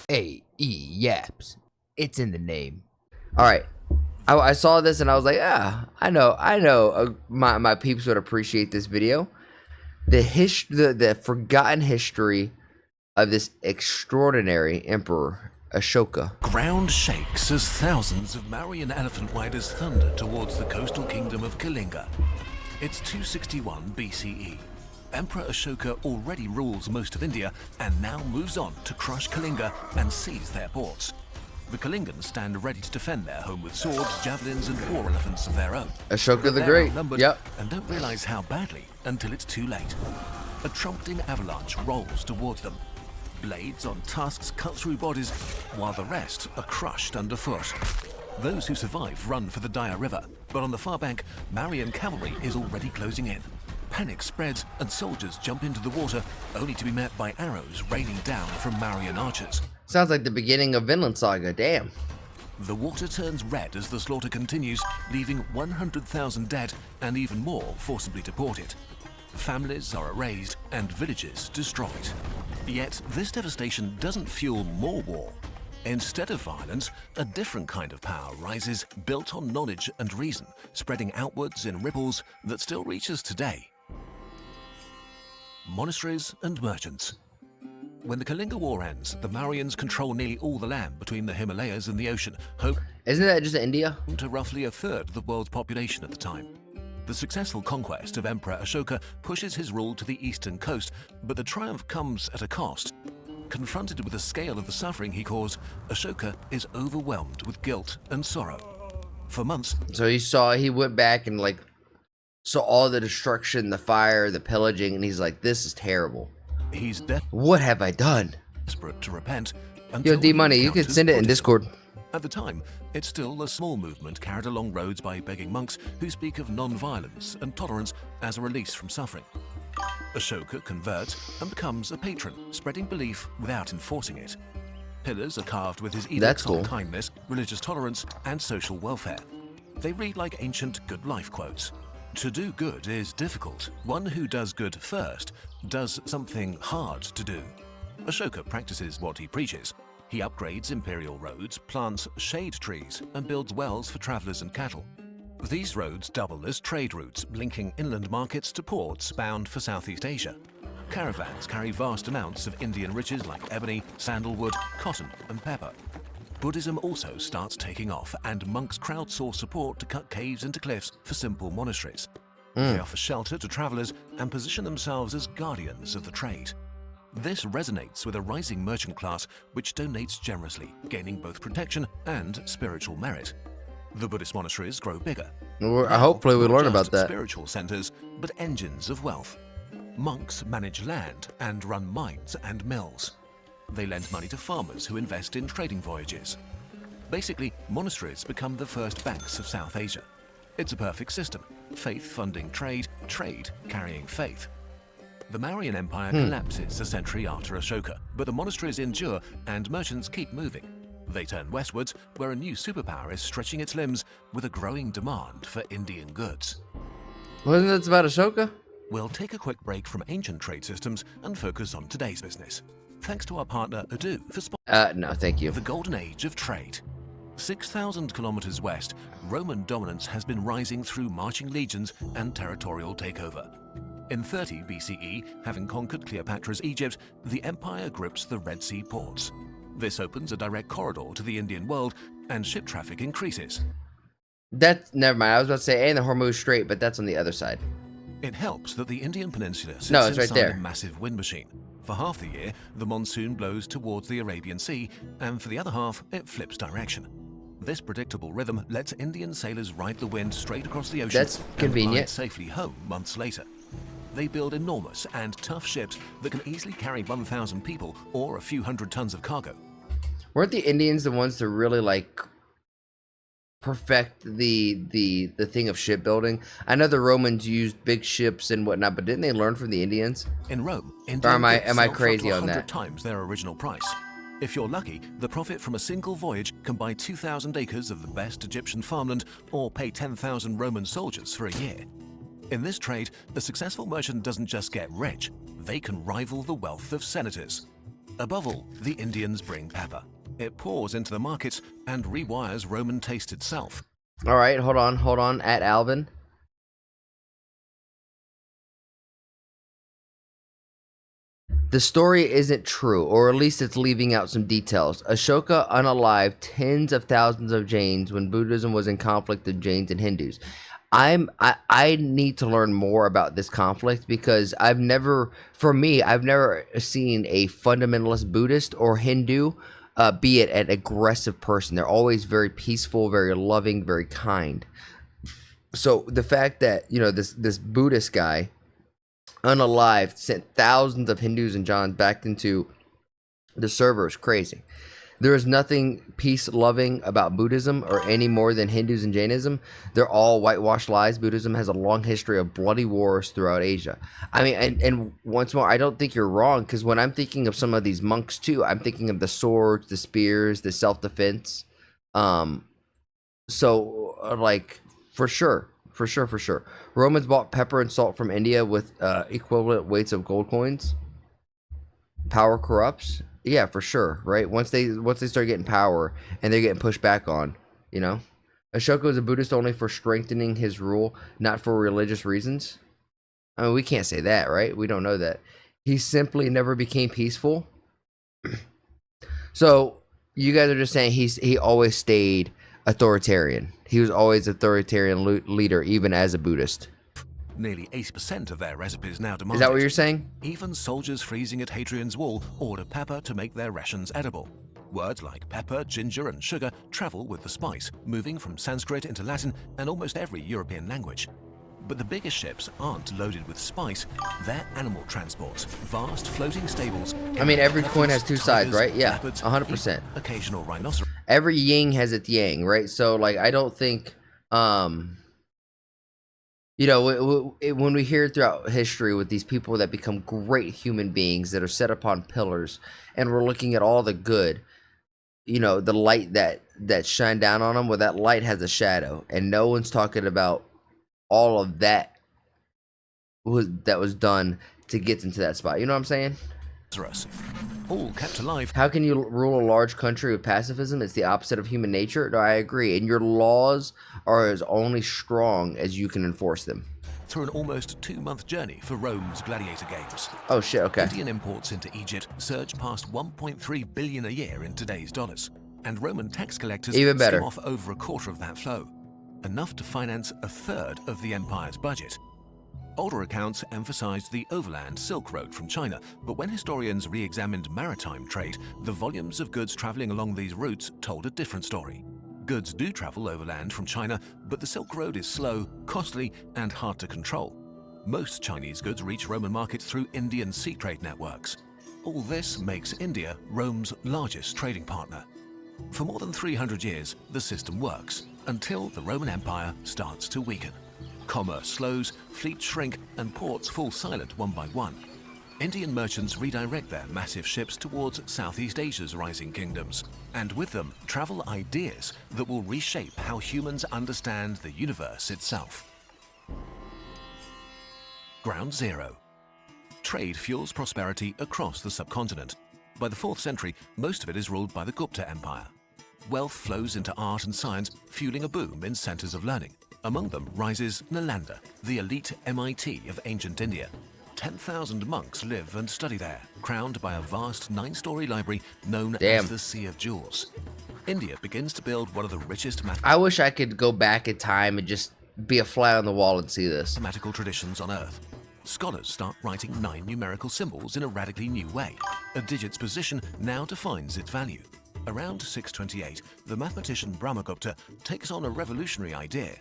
Yaps. It's in the name. All right. I saw this and I was like, I know. My peeps would appreciate this video. The forgotten history of this extraordinary emperor, Ashoka. Ground shakes as thousands of Mauryan elephant riders thunder towards the coastal kingdom of Kalinga. It's 261 BCE. Emperor Ashoka already rules most of India and now moves on to crush Kalinga and seize their ports. The Kalingans stand ready to defend their home with swords, javelins, and war elephants of their own. Ashoka the Great. Yep. And don't realize how badly until it's too late. A trumpeting avalanche rolls towards them. Blades on tusks cut through bodies, while the rest are crushed underfoot. Those who survive run for the Daya River, but on the far bank, Mauryan cavalry is already closing in. Panic spreads and soldiers jump into the water, only to be met by arrows raining down from Mauryan archers. Sounds like the beginning of Vinland Saga, damn. The water turns red as the slaughter continues, leaving 100,000 dead and even more forcibly deported. Families are erased and villages destroyed. Yet this devastation doesn't fuel more war. Instead of violence, a different kind of power rises, built on knowledge and reason, spreading outwards in ripples that still reach us today. Monasteries and merchants. When the Kalinga War ends, the Mauryans control nearly all the land between the Himalayas and the ocean, home Isn't that just India? to roughly a third of the world's population at the time. The successful conquest of Emperor Ashoka pushes his rule to the eastern coast, but the triumph comes at a cost. Confronted with the scale of the suffering he caused, Ashoka is overwhelmed with guilt and sorrow. For months, So he went back and like saw all the destruction, the fire, the pillaging, and he's like, this is terrible. he's What have I done? desperate to repent. Yo, until he D-Money, you can encounters send it in Buddhism. Discord. At the time, it's still a small movement carried along roads by begging monks who speak of non-violence and tolerance as a release from suffering. Ashoka converts and becomes a patron, spreading belief without enforcing it. Pillars are carved with his That's edicts on cool. kindness, religious tolerance, and social welfare. They read like ancient good life quotes. To do good is difficult. One who does good first does something hard to do. Ashoka practices what he preaches. He upgrades imperial roads, plants shade trees, and builds wells for travelers and cattle. These roads double as trade routes, linking inland markets to ports bound for Southeast Asia. Caravans carry vast amounts of Indian riches like ebony, sandalwood, cotton, and pepper. Buddhism also starts taking off, and monks crowdsource support to cut caves into cliffs for simple monasteries. They offer shelter to travelers and position themselves as guardians of the trade. This resonates with a rising merchant class which donates generously, gaining both protection and spiritual merit. The Buddhist monasteries grow bigger. Hopefully we Not learn just about that. spiritual centers, but engines of wealth. Monks manage land and run mines and mills. They lend money to farmers who invest in trading voyages. Basically, monasteries become the first banks of South Asia. It's a perfect system. Faith funding trade, trade carrying faith. The Mauryan Empire collapses a century after Ashoka, but the monasteries endure and merchants keep moving. They turn westwards, where a new superpower is stretching its limbs with a growing demand for Indian goods. Wasn't that about Ashoka? We'll take a quick break from ancient trade systems and focus on today's business. Thanks to our partner Adu for No, thank you. the golden age of trade. 6,000 kilometers west, Roman dominance has been rising through marching legions and territorial takeover. In 30 BCE, having conquered Cleopatra's Egypt, the empire grips the Red Sea ports. This opens a direct corridor to the Indian world, and ship traffic increases. Never mind. I was about to say, and the Hormuz Strait, but that's on the other side. It helps that the Indian peninsula sits No, it's right inside there. a massive wind machine. For half the year, the monsoon blows towards the Arabian Sea, and for the other half, it flips direction. This predictable rhythm lets Indian sailors ride the wind straight across the ocean That's and convenient. ride safely home months later. They build enormous and tough ships that can easily carry 1,000 people or a few hundred tons of cargo. Weren't the Indians the ones to really like perfect the thing of shipbuilding? I know the Romans used big ships and whatnot, but didn't they learn from the Indians? In Rome, Or Indian am I goods sell for up crazy to on 100 that? times their original price. If you're lucky, the profit from a single voyage can buy 2,000 acres of the best Egyptian farmland or pay 10,000 Roman soldiers for a year. In this trade, a successful merchant doesn't just get rich, they can rival the wealth of senators. Above all, the Indians bring pepper. It pours into the markets and rewires Roman taste itself. All right, hold on, at Alvin. The story isn't true, or at least it's leaving out some details. Ashoka unalived tens of thousands of Jains when Buddhism was in conflict with Jains and Hindus. I need to learn more about this conflict because I've never seen a fundamentalist Buddhist or Hindu be it an aggressive person. They're always very peaceful, very loving, very kind. So the fact that, you know, this Buddhist guy, unalived, sent thousands of Hindus and Johns back into the server is crazy. There is nothing peace-loving about Buddhism or any more than Hindus and Jainism. They're all whitewashed lies. Buddhism has a long history of bloody wars throughout Asia. I mean, and once more, I don't think you're wrong, because when I'm thinking of some of these monks too, I'm thinking of the swords, the spears, the self-defense. Like, for sure. Romans bought pepper and salt from India with equivalent weights of gold coins. Power corrupts. Yeah, for sure, right? Once they start getting power and they're getting pushed back on, you know. Ashoka was a Buddhist only for strengthening his rule, not for religious reasons. I mean, we can't say that, right? We don't know that. He simply never became peaceful. So you guys are just saying he always stayed authoritarian. He was always authoritarian leader, even as a Buddhist. Nearly 80% of their recipes now demand Is that what it. you're saying? Even soldiers freezing at Hadrian's Wall order pepper to make their rations edible. Words like pepper, ginger, and sugar travel with the spice, moving from Sanskrit into Latin and almost every European language. But the biggest ships aren't loaded with spice, they're animal transports, vast floating stables. I mean, every coin has two sides, tigers, right? Yeah, leopards, 100%. occasional rhinoceros. Every yin has its yang, right? So, like, I don't think, you know, when we hear throughout history with these people that become great human beings that are set upon pillars, and we're looking at all the good, you know, the light that shine down on them, well, that light has a shadow, and no one's talking about all of that was done to get into that spot. You know what I'm saying? All kept alive. How can you rule a large country with pacifism? It's the opposite of human nature. No, I agree. And your laws are as only strong as you can enforce them. Through an almost 2-month journey for Rome's gladiator games. Oh shit, okay. Indian imports into Egypt surge past 1.3 billion a year in today's dollars. And Roman tax collectors Even better. skim off over a quarter of that flow. Enough to finance a third of the empire's budget. Older accounts emphasized the overland Silk Road from China, but when historians re-examined maritime trade, the volumes of goods traveling along these routes told a different story. Goods do travel overland from China, but the Silk Road is slow, costly, and hard to control. Most Chinese goods reach Roman markets through Indian sea trade networks. All this makes India Rome's largest trading partner. For more than 300 years, the system works, until the Roman Empire starts to weaken. Commerce slows, fleets shrink, and ports fall silent one by one. Indian merchants redirect their massive ships towards Southeast Asia's rising kingdoms, and with them travel ideas that will reshape how humans understand the universe itself. Ground Zero. Trade fuels prosperity across the subcontinent. By the 4th century, most of it is ruled by the Gupta Empire. Wealth flows into art and science, fueling a boom in centers of learning. Among them rises Nalanda, the elite MIT of ancient India. 10,000 monks live and study there, crowned by a vast 9-story library known as the Sea of Jewels. India begins to build one of the richest I wish I could go back in time and just be a fly on the wall and see this. mathematical traditions on Earth. Scholars start writing 9 numerical symbols in a radically new way. A digit's position now defines its value. Around 628, the mathematician Brahmagupta takes on a revolutionary idea.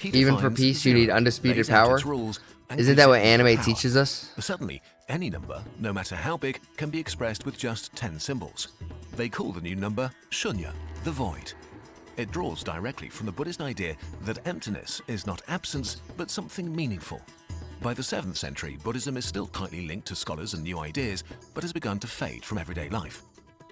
Even for peace, you need undisputed power? Isn't that what anime teaches us? Suddenly, any number, no matter how big, can be expressed with just 10 symbols. They call the new number Shunya, the void. It draws directly from the Buddhist idea that emptiness is not absence, but something meaningful. By the 7th century, Buddhism is still tightly linked to scholars and new ideas, but has begun to fade from everyday life.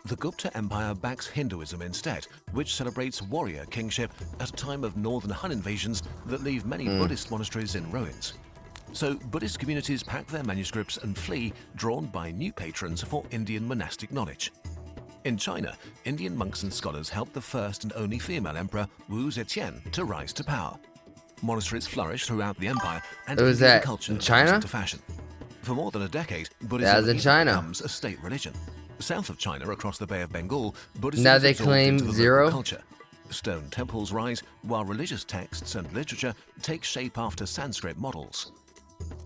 The Gupta Empire backs Hinduism instead, which celebrates warrior kingship at a time of northern Hun invasions that leave many Buddhist monasteries in ruins. So Buddhist communities pack their manuscripts and flee, drawn by new patrons for Indian monastic knowledge. In China, Indian monks and scholars helped the first and only female emperor, Wu Zetian, to rise to power. Monasteries flourished throughout the empire, and Was Indian that culture in China? rose into fashion. For more than a decade, That Buddhism was in even China. becomes a state religion. South of China, across the Bay of Bengal, Buddhism Now is they absorbed claim into the local zero? culture. Stone temples rise, while religious texts and literature take shape after Sanskrit models.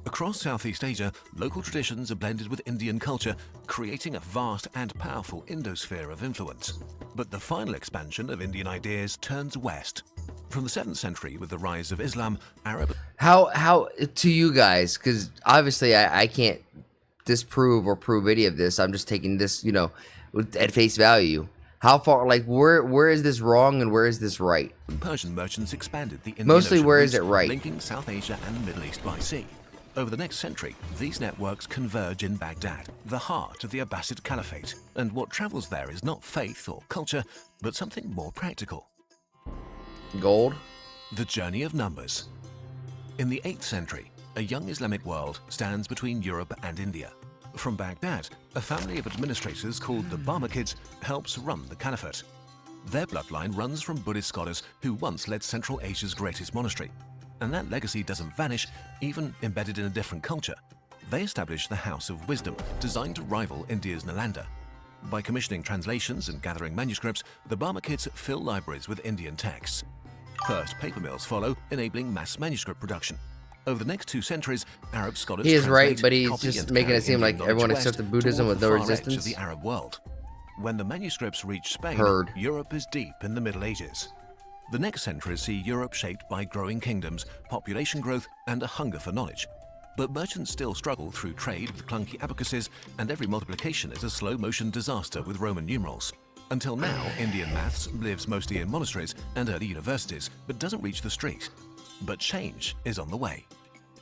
Across Southeast Asia, local traditions are blended with Indian culture, creating a vast and powerful Indosphere of influence. But the final expansion of Indian ideas turns west. From the 7th century, with the rise of Islam, Arab... How to you guys, because obviously I can't disprove or prove any of this. I'm just taking this, you know, at face value. How far, like, where is this wrong and where is this right? Persian merchants expanded the Indian Mostly Ocean where is routes, it right? linking South Asia and the Middle East by sea. Over the next century, these networks converge in Baghdad, the heart of the Abbasid Caliphate, and what travels there is not faith or culture, but something more practical. Gold? The journey of numbers. In the 8th century, a young Islamic world stands between Europe and India. From Baghdad, a family of administrators called the Barmakids helps run the caliphate. Their bloodline runs from Buddhist scholars who once led Central Asia's greatest monastery. And that legacy doesn't vanish, even embedded in a different culture. They established the House of Wisdom, designed to rival India's Nalanda. By commissioning translations and gathering manuscripts, the Barmakids fill libraries with Indian texts. First paper mills follow, enabling mass manuscript production. Over the next 2 centuries, Arab scholars He is right, translate, but he's copy, just and making carry it seem Indian like knowledge everyone west accepted Buddhism toward with the no far edge resistance. of the Arab world. When the manuscripts reach Spain, Heard. Europe is deep in the Middle Ages. The next centuries see Europe shaped by growing kingdoms, population growth, and a hunger for knowledge. But merchants still struggle through trade with clunky abacuses, and every multiplication is a slow-motion disaster with Roman numerals. Until now, Indian maths lives mostly in monasteries and early universities, but doesn't reach the street. But change is on the way.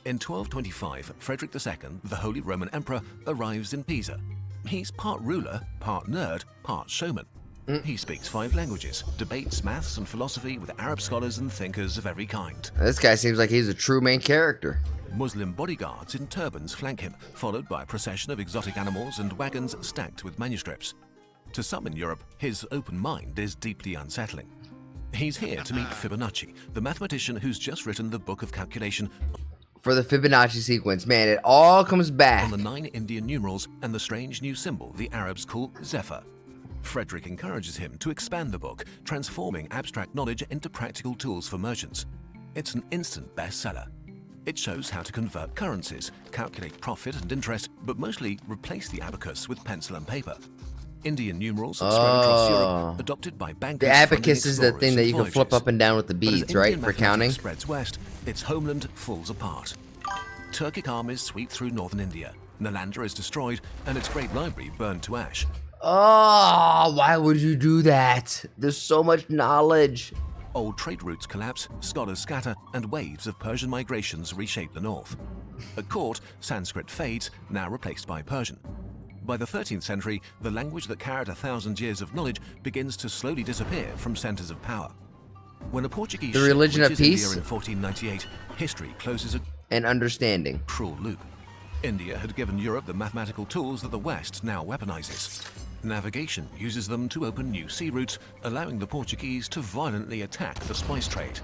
In 1225, Frederick II, the Holy Roman Emperor, arrives in Pisa. He's part ruler, part nerd, part showman. He speaks 5 languages, debates maths and philosophy with Arab scholars and thinkers of every kind. This guy seems like he's a true main character. Muslim bodyguards in turbans flank him, followed by a procession of exotic animals and wagons stacked with manuscripts. To some in Europe, his open mind is deeply unsettling. He's here to meet Fibonacci, the mathematician who's just written the Book of Calculation For the Fibonacci sequence, man, it all comes back. on the 9 Indian numerals and the strange new symbol the Arabs call Zephyr. Frederick encourages him to expand the book, transforming abstract knowledge into practical tools for merchants. It's an instant bestseller. It shows how to convert currencies, calculate profit and interest, but mostly replace the abacus with pencil and paper. Indian numerals spread across Europe, adopted by bankers. The abacus is the explorers, thing that and you can flip voyagers. up and down with the But as beads, right, Indian for mathematics counting? spreads west, its homeland falls apart. Turkic armies sweep through northern India. Nalanda is destroyed, and its great library burned to ash. Oh, why would you do that? There's so much knowledge. Old trade routes collapse, scholars scatter, and waves of Persian migrations reshape the north. At court, Sanskrit fades, now replaced by Persian. By the 13th century, the language that carried 1,000 years of knowledge begins to slowly disappear from centers of power. When a Portuguese The ship religion of reaches India peace? in 1498, history closes a And understanding. cruel loop. India had given Europe the mathematical tools that the West now weaponizes. Navigation uses them to open new sea routes, allowing the Portuguese to violently attack the spice trade.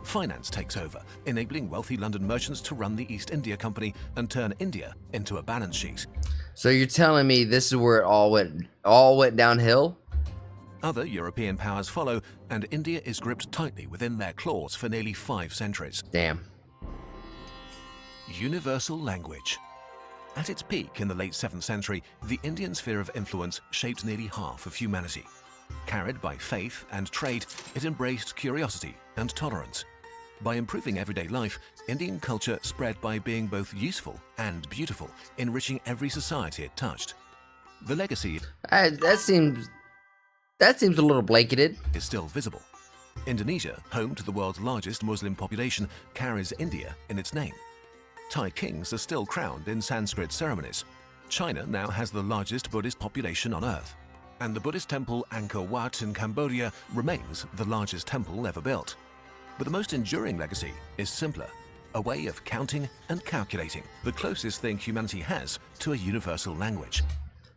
Finance takes over, enabling wealthy London merchants to run the East India Company and turn India into a balance sheet. So you're telling me this is where it all went downhill? Other European powers follow, and India is gripped tightly within their claws for nearly 5 centuries. Damn. Universal language. At its peak in the late 7th century, the Indian sphere of influence shaped nearly half of humanity. Carried by faith and trade, it embraced curiosity and tolerance. By improving everyday life, Indian culture spread by being both useful and beautiful, enriching every society it touched. The legacy That seems a little blanketed. is still visible. Indonesia, home to the world's largest Muslim population, carries India in its name. Thai kings are still crowned in Sanskrit ceremonies. China now has the largest Buddhist population on Earth. And the Buddhist temple Angkor Wat in Cambodia remains the largest temple ever built. But the most enduring legacy is simpler. a way of counting and calculating, the closest thing humanity has to a universal language.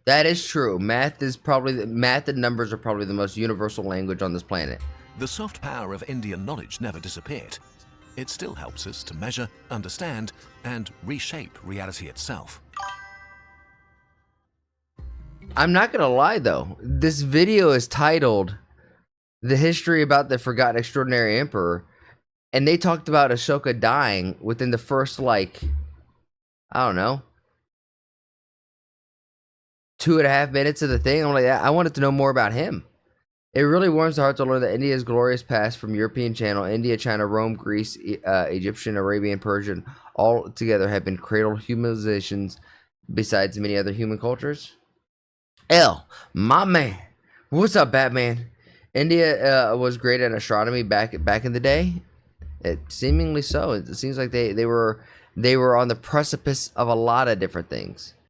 That is true. Math and numbers are probably the most universal language on this planet. The soft power of Indian knowledge never disappeared. It still helps us to measure, understand, and reshape reality itself. I'm not gonna lie though, this video is titled "The History About the Forgotten Extraordinary Emperor," and they talked about Ashoka dying within the first, like, I don't know, 2.5 minutes of the thing. I'm like, I wanted to know more about him. It really warms the heart to learn that India's glorious past, from European channel, India, China, Rome, Greece, Egyptian, Arabian, Persian, all together have been cradled humanizations besides many other human cultures. My man. What's up, Batman? India was great at astronomy back in the day. Seemingly so. It seems like they were on the precipice of a lot of different things.